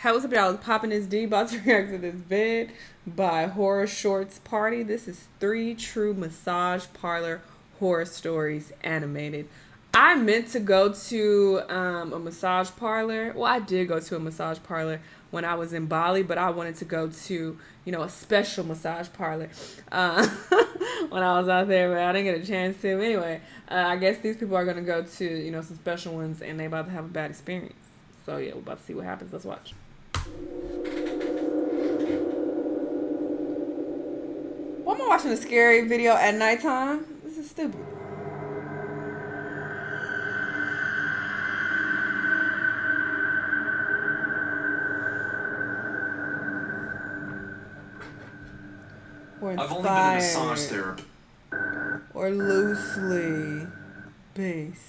Hey, what's up, y'all? It's Poppin' This D, about to react to this vid by Horror Shorts Party. This is 3 true massage parlor horror stories animated. I meant to go to a massage parlor. Well, I did go to a massage parlor when I was in Bali, but I wanted to go to, a special massage parlor when I was out there, but I didn't get a chance to. Anyway, I guess these people are going to go to, some special ones, and they about to have a bad experience. So, yeah, we're about to see what happens. Let's watch. Why am I watching a scary video at nighttime? This is stupid. Or I've only been a massage therapist. Or loosely based.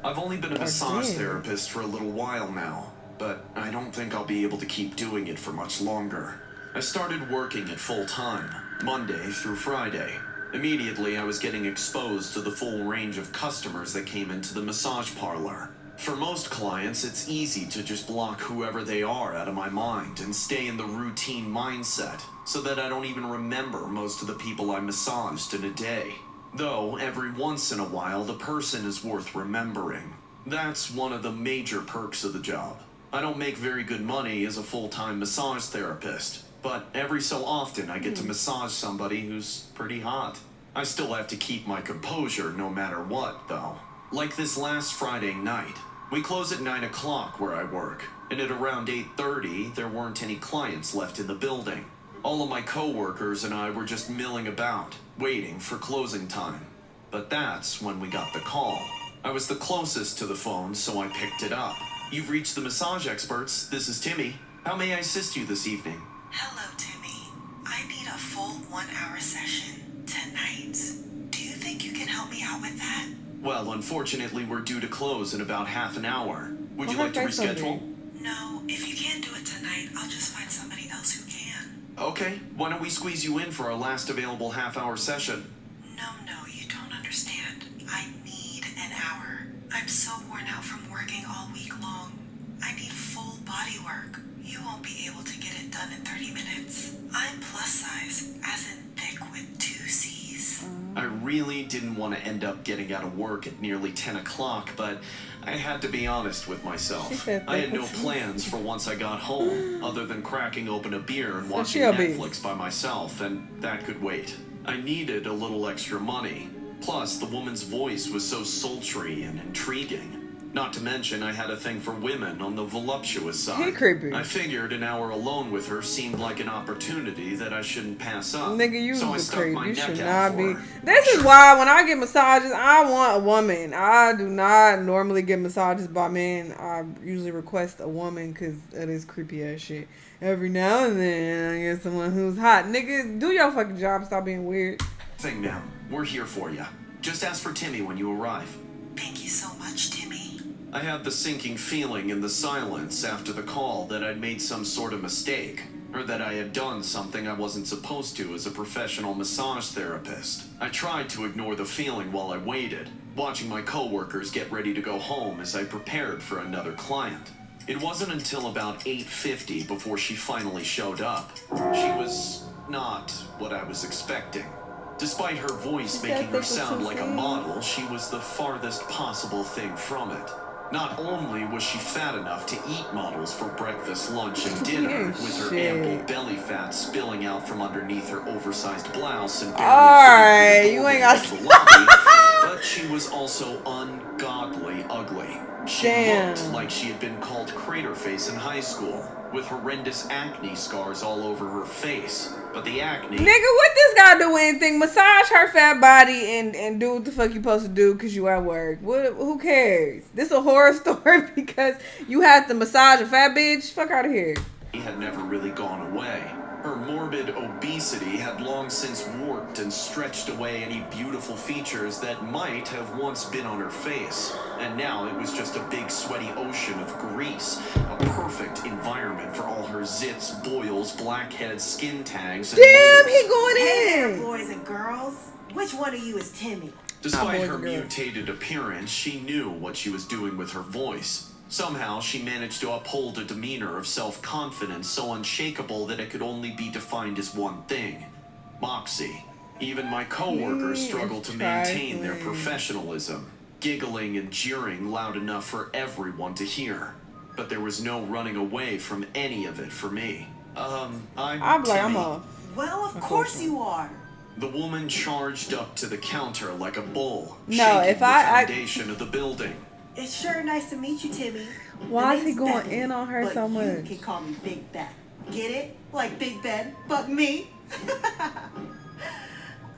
I've only been a massage therapist for a little while now, but I don't think I'll be able to keep doing it for much longer. I started working at full time, Monday through Friday. Immediately, I was getting exposed to the full range of customers that came into the massage parlor. For most clients, it's easy to just block whoever they are out of my mind and stay in the routine mindset, so that I don't even remember most of the people I massaged in a day. Though, every once in a while, the person is worth remembering. That's one of the major perks of the job. I don't make very good money as a full-time massage therapist, but every so often I get to massage somebody who's pretty hot. I still have to keep my composure no matter what, though. Like this last Friday night. We close at 9 o'clock where I work, and at around 8:30 there weren't any clients left in the building. All of my co-workers and I were just milling about, waiting for closing time. But that's when we got the call. I was the closest to the phone, so I picked it up. You've reached the massage experts. This is Timmy. How may I assist you this evening? Hello, Timmy. I need a full 1-hour session tonight. Do you think you can help me out with that? Well, unfortunately, we're due to close in about half an hour. Would you like to reschedule? No, if you can't do it tonight, I'll just find somebody else who can. Okay, why don't we squeeze you in for our last available half-hour session? No, you don't understand. I need an hour. I'm so worn out from working all week long. I need full body work. You won't be able to get it done in 30 minutes. I'm plus size, as in thick with 2 C's. I really didn't want to end up getting out of work at nearly 10 o'clock, but I had to be honest with myself. I had no plans for once I got home, other than cracking open a beer and watching Netflix by myself, and that could wait. I needed a little extra money. Plus, the woman's voice was so sultry and intriguing. Not to mention, I had a thing for women on the voluptuous side. Creepy. I figured an hour alone with her seemed like an opportunity that I shouldn't pass up. Nigga, you so I was stuck creep. my You neck should out not for be. her. This is why when I get massages, I want a woman. I do not normally get massages by men. I usually request a woman because it is creepy ass shit. Every now and then, I get someone who's hot. Nigga, do your fucking job. Stop being weird. Thing, ma'am. We're here for you. Just ask for Timmy when you arrive. Thank you so much, Timmy. I had the sinking feeling in the silence after the call that I'd made some sort of mistake, or that I had done something I wasn't supposed to as a professional massage therapist. I tried to ignore the feeling while I waited, watching my coworkers get ready to go home as I prepared for another client. It wasn't until about 8:50 before she finally showed up. She was not what I was expecting. Despite her voice making her sound like a model, she was the farthest possible thing from it. Not only was she fat enough to eat models for breakfast, lunch, and dinner, with her ample belly fat spilling out from underneath her oversized blouse and barely you ain't got the lobby, but she was also ungodly ugly. She looked like she had been called Crater Face in high school, with horrendous acne scars all over her face. But the acne... Nigga, what this guy do anything? Massage her fat body and do what the fuck you supposed to do because you at work. Who cares? This a horror story because you had to massage a fat bitch? Fuck out of here. He had never really gone away. Her morbid obesity had long since warped and stretched away any beautiful features that might have once been on her face. And now it was just a big sweaty ocean of grease, a perfect environment for all her zits, boils, blackheads, skin tags, and damn, moles. he going in. Hey there, boys and girls. Which one of you is Timmy? Despite her mutated appearance, she knew what she was doing with her voice. Somehow, she managed to uphold a demeanor of self-confidence so unshakable that it could only be defined as one thing: moxie. Even my coworkers struggled to maintain their professionalism, giggling and jeering loud enough for everyone to hear. But there was no running away from any of it for me. I'm like, Timmy. I'm off. Well, of course you are. The woman charged up to the counter like a bull, No, shaking if the I foundation of the building. It's sure nice to meet you, Timmy. Why My is he name's going Bethany, in on her but so you much? can call me Big Ben. Get it? Like Big Ben, but me.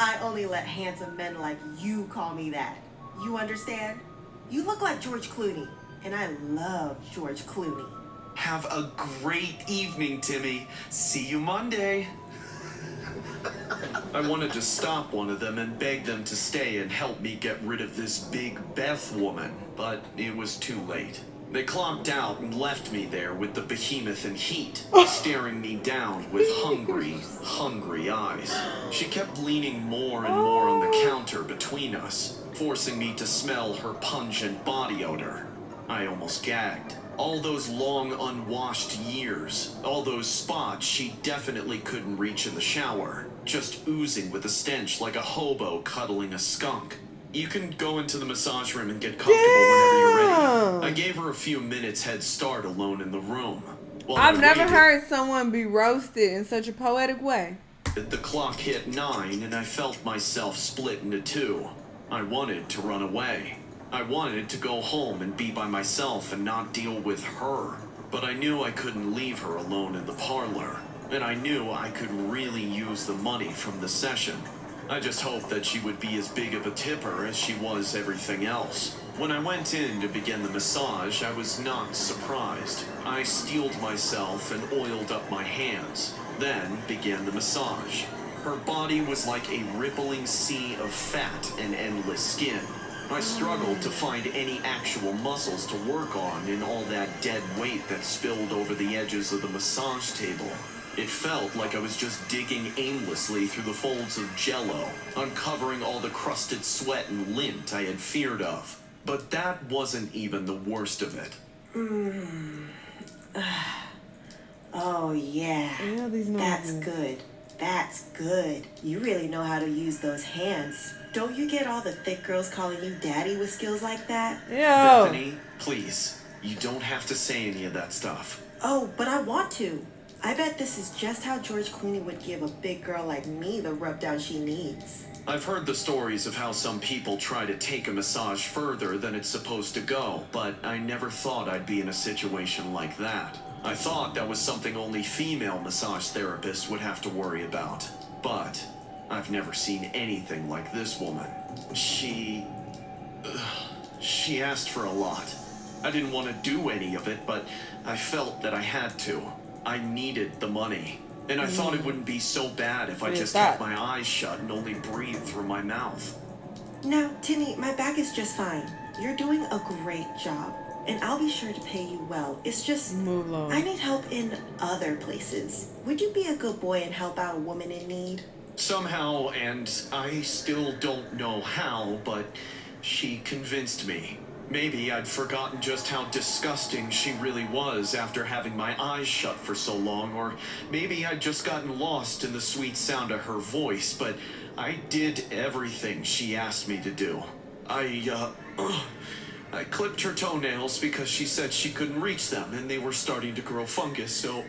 I only let handsome men like you call me that. You understand? You look like George Clooney, and I love George Clooney. Have a great evening, Timmy. See you Monday. I wanted to stop one of them and beg them to stay and help me get rid of this Big Beth woman, but it was too late. They clocked out and left me there with the behemoth in heat, staring me down with hungry, hungry eyes. She kept leaning more and more on the counter between us, forcing me to smell her pungent body odor. I almost gagged. All those long unwashed years, all those spots she definitely couldn't reach in the shower, just oozing with a stench like a hobo cuddling a skunk. You can go into the massage room and get comfortable whenever you're ready. I gave her a few minutes head start alone in the room. While I've I never waited, heard someone be roasted in such a poetic way. the clock hit 9 and I felt myself split into two. I wanted to run away. I wanted to go home and be by myself and not deal with her. But I knew I couldn't leave her alone in the parlor. And I knew I could really use the money from the session. I just hoped that she would be as big of a tipper as she was everything else. When I went in to begin the massage, I was not surprised. I steeled myself and oiled up my hands, then began the massage. Her body was like a rippling sea of fat and endless skin. I struggled to find any actual muscles to work on in all that dead weight that spilled over the edges of the massage table. It felt like I was just digging aimlessly through the folds of jello, uncovering all the crusted sweat and lint I had feared of. But that wasn't even the worst of it. Oh, yeah. Yeah, these That's noises. good. That's good. You really know how to use those hands. Don't you get all the thick girls calling you daddy with skills like that? Yo. Bethany, please, you don't have to say any of that stuff. Oh, but I want to. I bet this is just how George Clooney would give a big girl like me the rubdown she needs. I've heard the stories of how some people try to take a massage further than it's supposed to go, but I never thought I'd be in a situation like that. I thought that was something only female massage therapists would have to worry about. But I've never seen anything like this woman. She asked for a lot. I didn't want to do any of it, but I felt that I had to. I needed the money. And I thought it wouldn't be so bad if I just kept my eyes shut and only breathed through my mouth. Now, Timmy, my back is just fine. You're doing a great job, and I'll be sure to pay you well. It's just, Move along. I need help in other places. Would you be a good boy and help out a woman in need? Somehow, and I still don't know how, but she convinced me. Maybe I'd forgotten just how disgusting she really was after having my eyes shut for so long, or maybe I'd just gotten lost in the sweet sound of her voice, but I did everything she asked me to do. I clipped her toenails because she said she couldn't reach them and they were starting to grow fungus, so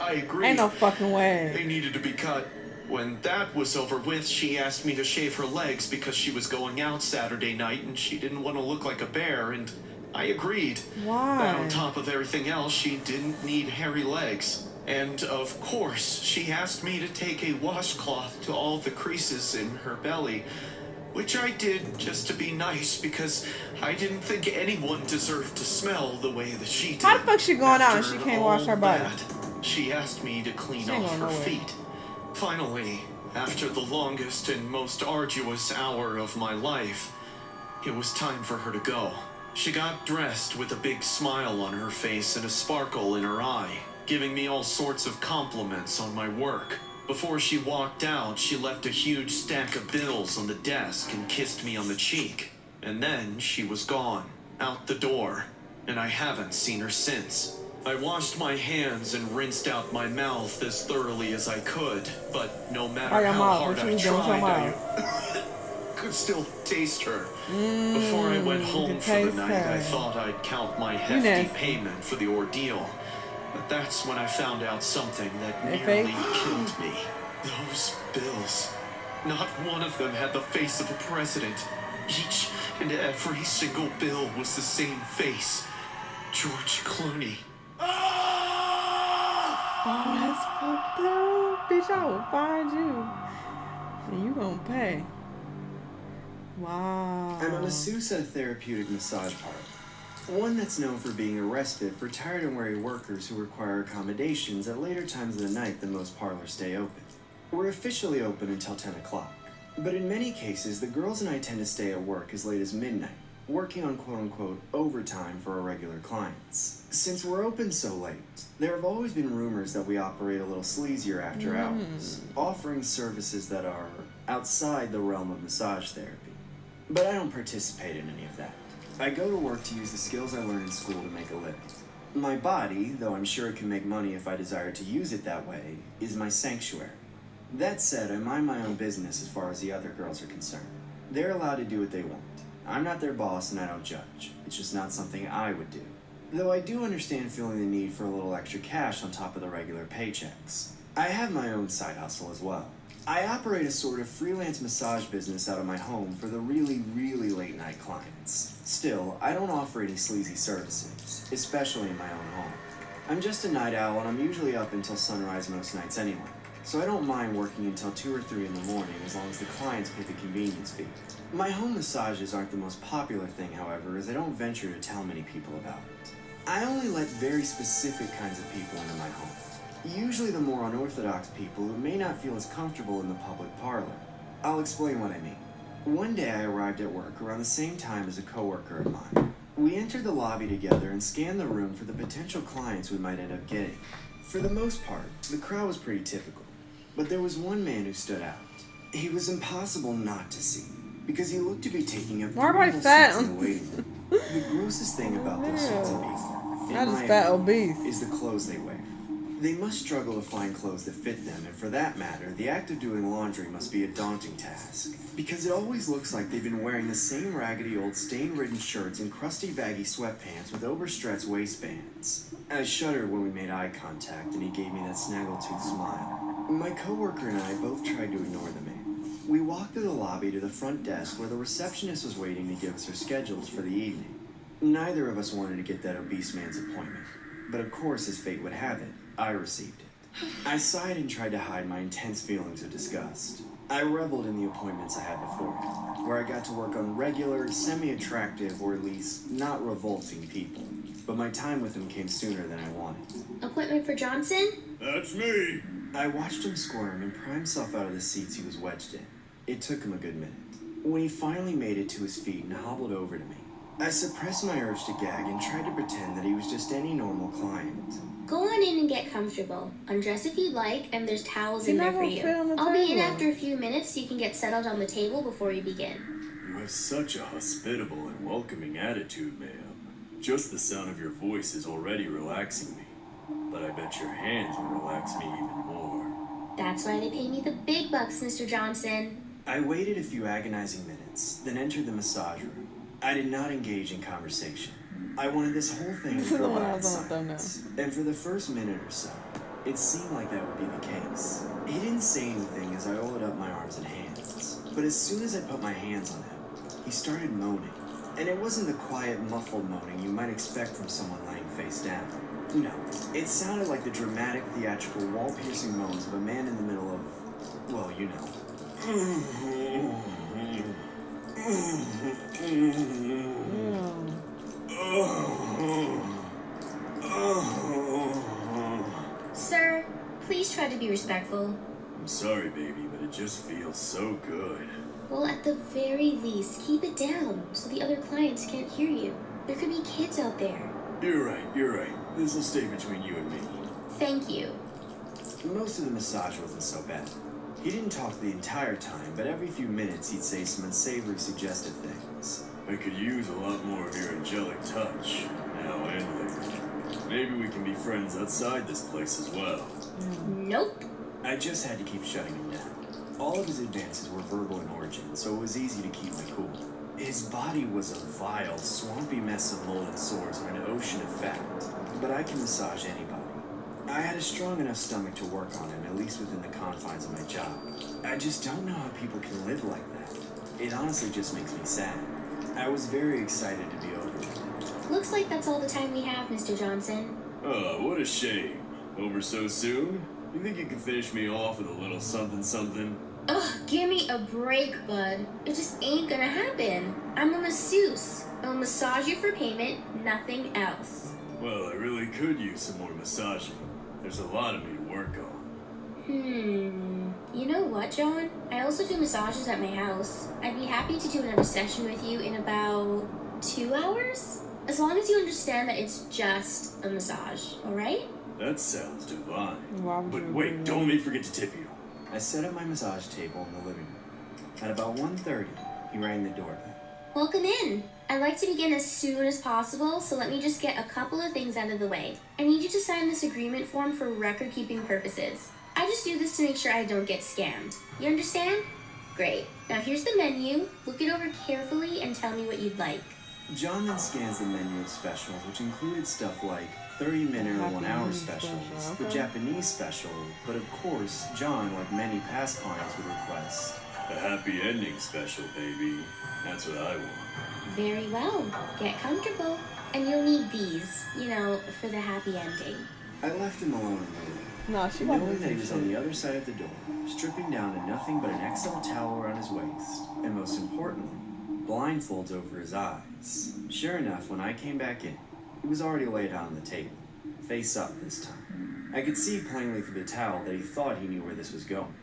I agreed. Ain't no fucking way. They needed to be cut. When that was over with, she asked me to shave her legs because she was going out Saturday night and she didn't want to look like a bear, and I agreed. Why? That on top of everything else, she didn't need hairy legs. And of course, she asked me to take a washcloth to all the creases in her belly, which I did just to be nice because I didn't think anyone deserved to smell the way that she did. How the fuck she going out and After she can't wash her all body? that, she asked me to clean She ain't off going her nowhere. feet. Finally, after the longest and most arduous hour of my life, it was time for her to go. She got dressed with a big smile on her face and a sparkle in her eye, giving me all sorts of compliments on my work. Before she walked out, she left a huge stack of bills on the desk and kissed me on the cheek. And then she was gone, out the door. and I haven't seen her since. I washed my hands and rinsed out my mouth as thoroughly as I could, but no matter your how mouth? hard What you I was doing with your tried, I mouth? could still taste her. Before I went home could for the taste night, her. I thought I'd count my nasty. hefty payment for the ordeal. But that's when I found out something that They nearly fake? killed me. Those bills. Not one of them had the face of a president. Each and every single bill was the same face. George Clooney. Oh, that's fucked up. Bitch, I will find you. And you gonna pay. Wow. I'm a masseuse at a therapeutic massage parlor. One that's known for being a respite for tired and weary workers who require accommodations at later times of the night than most parlors stay open. We're officially open until 10 o'clock. But in many cases, the girls and I tend to stay at work as late as midnight, working on quote-unquote overtime for our regular clients. Since we're open so late, there have always been rumors that we operate a little sleazier after hours, offering services that are outside the realm of massage therapy. But I don't participate in any of that. I go to work to use the skills I learned in school to make a living. My body, though I'm sure it can make money if I desire to use it that way, is my sanctuary. That said, I mind my own business as far as the other girls are concerned. They're allowed to do what they want. I'm not their boss and I don't judge. It's just not something I would do. Though I do understand feeling the need for a little extra cash on top of the regular paychecks. I have my own side hustle as well. I operate a sort of freelance massage business out of my home for the really, really late night clients. Still, I don't offer any sleazy services, especially in my own home. I'm just a night owl and I'm usually up until sunrise most nights anyway. So I don't mind working until 2 or 3 in the morning as long as the clients pay the convenience fee. My home massages aren't the most popular thing, however, as I don't venture to tell many people about it. I only let very specific kinds of people into my home. Usually the more unorthodox people who may not feel as comfortable in the public parlor. I'll explain what I mean. One day I arrived at work around the same time as a coworker of mine. We entered the lobby together and scanned the room for the potential clients we might end up getting. For the most part, the crowd was pretty typical. But there was one man who stood out. He was impossible not to see, because he looked to be taking up Why am I three fat? seats in the waiting room. The grossest thing about those sorts of people, in I just my fat opinion, obese. is the clothes they wear. They must struggle to find clothes that fit them, and for that matter, the act of doing laundry must be a daunting task. Because it always looks like they've been wearing the same raggedy old stain-ridden shirts and crusty baggy sweatpants with overstretched waistbands. I shuddered when we made eye contact and he gave me that snaggletooth smile. My coworker and I both tried to ignore the man. We walked through the lobby to the front desk where the receptionist was waiting to give us her schedules for the evening. Neither of us wanted to get that obese man's appointment, but of course, as fate would have it, I received it. I sighed and tried to hide my intense feelings of disgust. I reveled in the appointments I had before, where I got to work on regular, semi-attractive, or at least not revolting people. But my time with him came sooner than I wanted. Appointment for Johnson? That's me. I watched him squirm and pry himself out of the seats he was wedged in. It took him a good minute. When he finally made it to his feet and hobbled over to me, I suppressed my urge to gag and tried to pretend that he was just any normal client. Go on in and get comfortable. Undress if you'd like, and there's towels in You're there not for gonna fit on you. the I'll be in table. after a few minutes so you can get settled on the table before we begin. You have such a hospitable and welcoming attitude, ma'am. Just the sound of your voice is already relaxing me. But I bet your hands will relax me even more. That's why they pay me the big bucks, Mr. Johnson. I waited a few agonizing minutes, then entered the massage room. I did not engage in conversation. I wanted this whole thing This to is the go one I by in was on thumbnail. silence. And for the first minute or so, it seemed like that would be the case. He didn't say anything as I oiled up my arms and hands. But as soon as I put my hands on him, he started moaning. And it wasn't the quiet, muffled moaning you might expect from someone laying face down. No, it sounded like the dramatic, theatrical, wall-piercing moans of a man in the middle of, well, you know. Sir, please try to be respectful. I'm sorry, baby, but it just feels so good. Well, at the very least, keep it down so the other clients can't hear you. There could be kids out there. You're right. This'll stay between you and me. Thank you. Most of the massage wasn't so bad. He didn't talk the entire time, but every few minutes he'd say some unsavory, suggestive things. I could use a lot more of your angelic touch. now and later. Maybe we can be friends outside this place as well. Nope. I just had to keep shutting him down. All of his advances were verbal in origin, so it was easy to keep my cool. His body was a vile, swampy mess of mold and sores and an ocean of fat, but I can massage anybody. I had a strong enough stomach to work on him, at least within the confines of my job. I just don't know how people can live like that. It honestly just makes me sad. I was very excited to be over with. Looks like that's all the time we have, Mr. Johnson. Oh, what a shame. Over so soon? You think you can finish me off with a little something something? Ugh, give me a break, bud. It just ain't gonna happen. I'm a masseuse. I'll massage you for payment, nothing else. Well, I really could use some more massaging. There's a lot of me to work on. You know what, John? I also do massages at my house. I'd be happy to do another session with you in about 2 hours? As long as you understand that it's just a massage, alright? That sounds divine. Why would But you wait, agree? don't let me forget to tip you. I set up my massage table in the living room. At about 1:30, he rang the doorbell. Welcome in. I'd like to begin as soon as possible, so let me just get a couple of things out of the way. I need you to sign this agreement form for record-keeping purposes. I just do this to make sure I don't get scammed. You understand? Great. Now here's the menu. Look it over carefully and tell me what you'd like. John then scans the menu of specials, which included stuff like 30-minute or 1-hour Japanese specials, special, the okay. Japanese special, but of course, John, like many past clients, would request. A happy ending special, baby. That's what I want. Very well. Get comfortable. And you'll need these, for the happy ending. I left him alone in the room, No, she about to knowing that he listen was to on shit. the other side of the door, stripping down to nothing but an XL towel around his waist, and most importantly, blindfolds over his eyes. Sure enough, when I came back in, he was already laid out on the table, face up this time. I could see plainly through the towel that he thought he knew where this was going.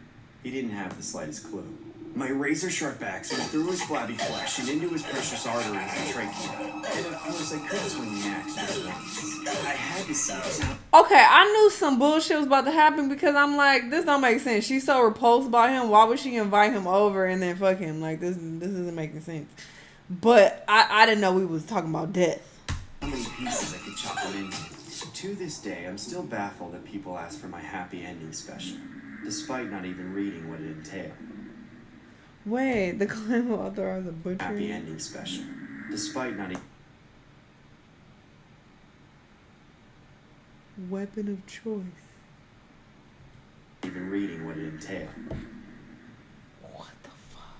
He didn't have the slightest clue. My razor-sharp axe went through his flabby flesh and into his precious arteries and trachea. And of course, I couldn't swing the axe just once. I had to see this happen. Okay, I knew some bullshit was about to happen because I'm like, this don't make sense. She's so repulsed by him. Why would she invite him over and then fuck him? Like, this isn't making sense. But I didn't know we was talking about death. How many pieces I could chop it into. To this day, I'm still baffled that people ask for my happy ending special, despite not even reading what it entailed. Wait, the claim will authorize a butchery? Happy ending special, despite not Weapon of choice. even reading what it entailed. What the fuck?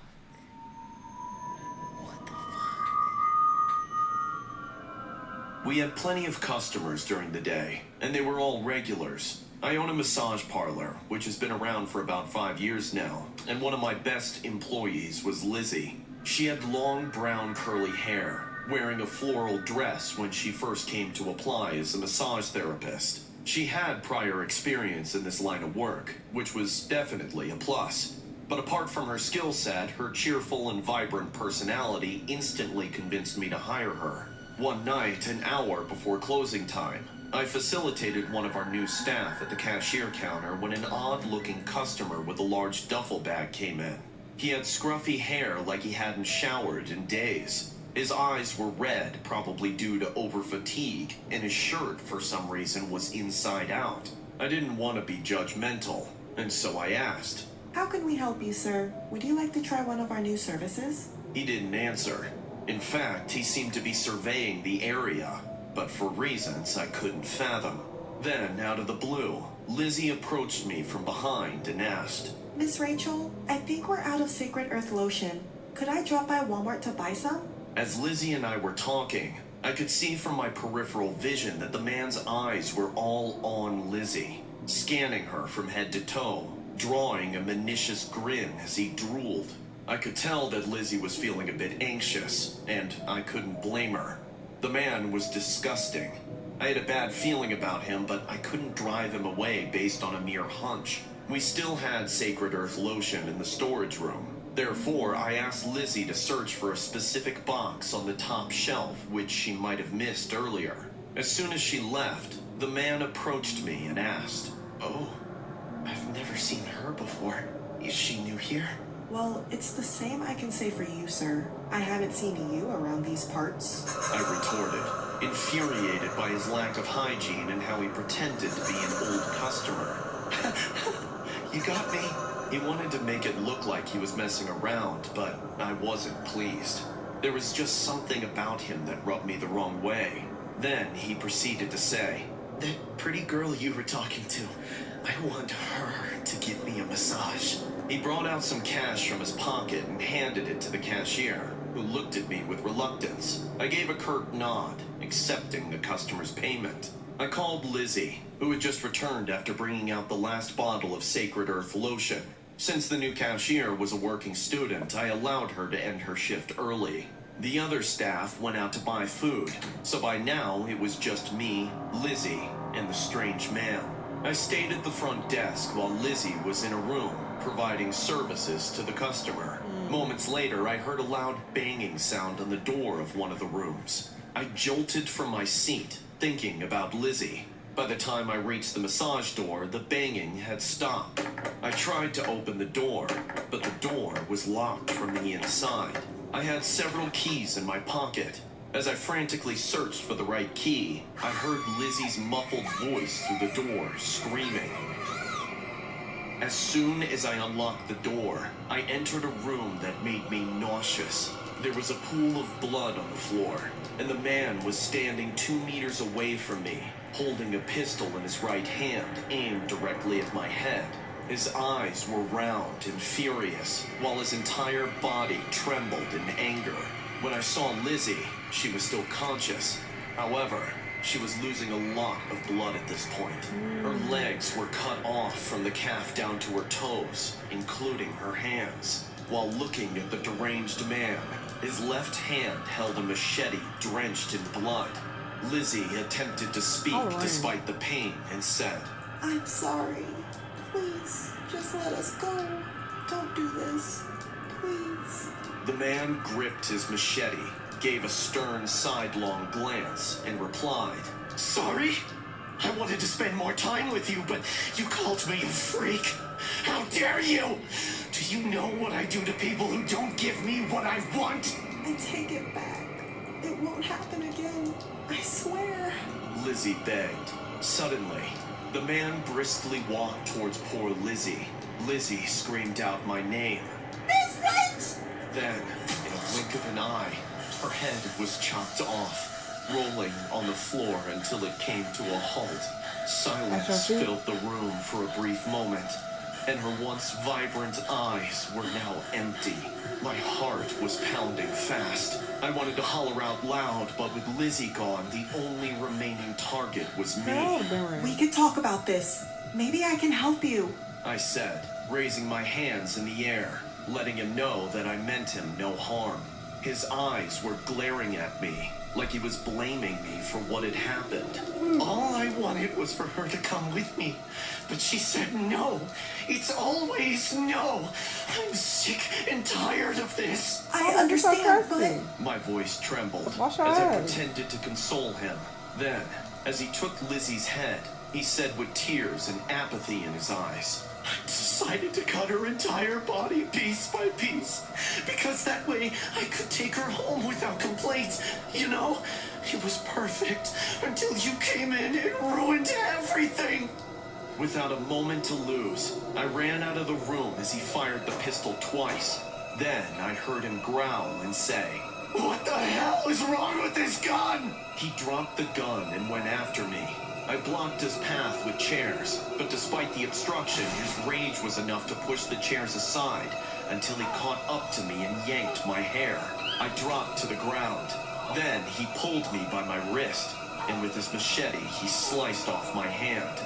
We had plenty of customers during the day, and they were all regulars. I own a massage parlor, which has been around for about 5 years now, and one of my best employees was Lizzie. She had long brown curly hair, wearing a floral dress when she first came to apply as a massage therapist. She had prior experience in this line of work, which was definitely a plus. But apart from her skill set, her cheerful and vibrant personality instantly convinced me to hire her. One night, an hour before closing time, I facilitated one of our new staff at the cashier counter when an odd-looking customer with a large duffel bag came in. He had scruffy hair like he hadn't showered in days. His eyes were red, probably due to over-fatigue, and his shirt, for some reason, was inside out. I didn't want to be judgmental, and so I asked. How can we help you, sir? Would you like to try one of our new services? He didn't answer. In fact, he seemed to be surveying the area, but for reasons I couldn't fathom. Then, out of the blue, Lizzie approached me from behind and asked, Miss Rachel, I think we're out of Sacred Earth lotion. Could I drop by Walmart to buy some? As Lizzie and I were talking, I could see from my peripheral vision that the man's eyes were all on Lizzie, scanning her from head to toe, drawing a malicious grin as he drooled. I could tell that Lizzie was feeling a bit anxious, and I couldn't blame her. The man was disgusting. I had a bad feeling about him, but I couldn't drive him away based on a mere hunch. We still had Sacred Earth lotion in the storage room. Therefore, I asked Lizzie to search for a specific box on the top shelf, which she might have missed earlier. As soon as she left, the man approached me and asked, Oh, I've never seen her before. Is she new here? Well, it's the same I can say for you, sir. I haven't seen you around these parts. I retorted. infuriated by his lack of hygiene and how he pretended to be an old customer. You got me? He wanted to make it look like he was messing around, but I wasn't pleased. There was just something about him that rubbed me the wrong way. Then he proceeded to say, "That pretty girl you were talking to, I want her to give me a massage." He brought out some cash from his pocket and handed it to the cashier, who looked at me with reluctance. I gave a curt nod, accepting the customer's payment. I called Lizzie, who had just returned after bringing out the last bottle of Sacred Earth lotion. Since the new cashier was a working student, I allowed her to end her shift early. The other staff went out to buy food, so by now it was just me, Lizzie, and the strange man. I stayed at the front desk while Lizzie was in a room providing services to the customer. Moments later, I heard a loud banging sound on the door of one of the rooms. I jolted from my seat, thinking about Lizzie. By the time I reached the massage door, the banging had stopped. I tried to open the door, but the door was locked from the inside. I had several keys in my pocket. As I frantically searched for the right key, I heard Lizzie's muffled voice through the door, screaming. As soon as I unlocked the door, I entered a room that made me nauseous. There was a pool of blood on the floor, and the man was standing 2 meters away from me, holding a pistol in his right hand, aimed directly at my head. His eyes were round and furious, while his entire body trembled in anger. When I saw Lizzie, she was still conscious. However, she was losing a lot of blood at this point. Her legs were cut off from the calf down to her toes, including her hands. While looking at the deranged man, his left hand held a machete drenched in blood. Lizzie attempted to speak despite the pain and said, "I'm sorry. Please, just let us go. Don't do this. Please." The man gripped his machete, gave a stern sidelong glance, and replied, "Sorry? I wanted to spend more time with you, but you called me a freak. How dare you? Do you know what I do to people who don't give me what I want?" I take it back. It won't happen again. I swear. Lizzie begged. Suddenly, the man briskly walked towards poor Lizzie. Lizzie screamed out my name. Miss Rich! Then, in a blink of an eye, her head was chopped off, rolling on the floor until it came to a halt. Silence filled the room for a brief moment, and her once vibrant eyes were now empty. My heart was pounding fast. I wanted to holler out loud, but with Lizzie gone, the only remaining target was me. We could talk about this. Maybe I can help you. I said, raising my hands in the air, letting him know that I meant him no harm. His eyes were glaring at me, like he was blaming me for what had happened. All I wanted was for her to come with me, but she said no. It's always no. I'm sick and tired of this. I understand, but... My voice trembled Wash as your I eyes. pretended to console him. Then, as he took Lizzie's head, he said with tears and apathy in his eyes, "I decided to cut her entire body piece by piece, because that way I could take her home without complaints. You know, it was perfect until you came in and ruined everything." Without a moment to lose, I ran out of the room as he fired the pistol twice. Then I heard him growl and say, "What the hell is wrong with this gun?" He dropped the gun and went after me. I blocked his path with chairs, but despite the obstruction, his rage was enough to push the chairs aside until he caught up to me and yanked my hair. I dropped to the ground. Then he pulled me by my wrist, and with his machete, he sliced off my hand.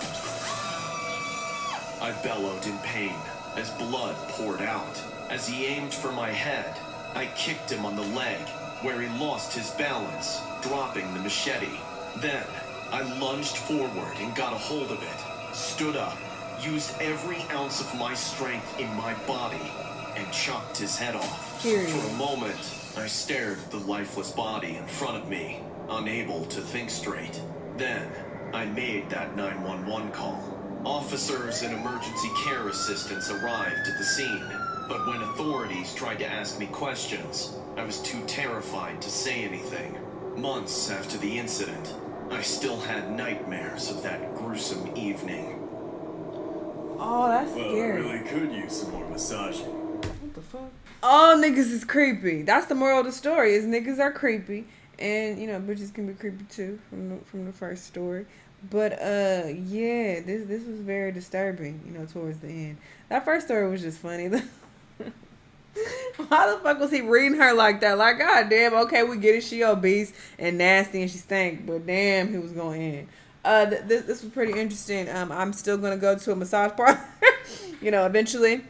I bellowed in pain as blood poured out. As he aimed for my head, I kicked him on the leg, where he lost his balance, dropping the machete. Then, I lunged forward and got a hold of it, stood up, used every ounce of my strength in my body, and chopped his head off. Period. For a moment, I stared at the lifeless body in front of me, unable to think straight. Then, I made that 911 call. Officers and emergency care assistants arrived at the scene, but when authorities tried to ask me questions, I was too terrified to say anything. Months after the incident, I still had nightmares of that gruesome evening. Oh, that's Well, I scary. really could use some more massaging. What the fuck? All niggas is creepy. That's the moral of the story. Is niggas are creepy, and you know bitches can be creepy too from the first story. But yeah, this was very disturbing. You know, towards the end. That first story was just funny. Why the fuck was he reading her like that? Like, god damn, okay, we get it. She obese and nasty and she stank, but damn, he was going in. This was pretty interesting. I'm still gonna go to a massage parlor, you know, eventually,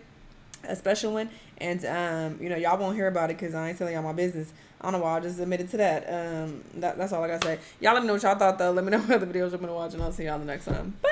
a special one, and you know, y'all won't hear about it because I ain't telling y'all my business. I don't know why I just admitted to that. That's all I gotta say. Y'all let me know what y'all thought though. Let me know what other videos you're gonna watch, and I'll see y'all the next time. Bye.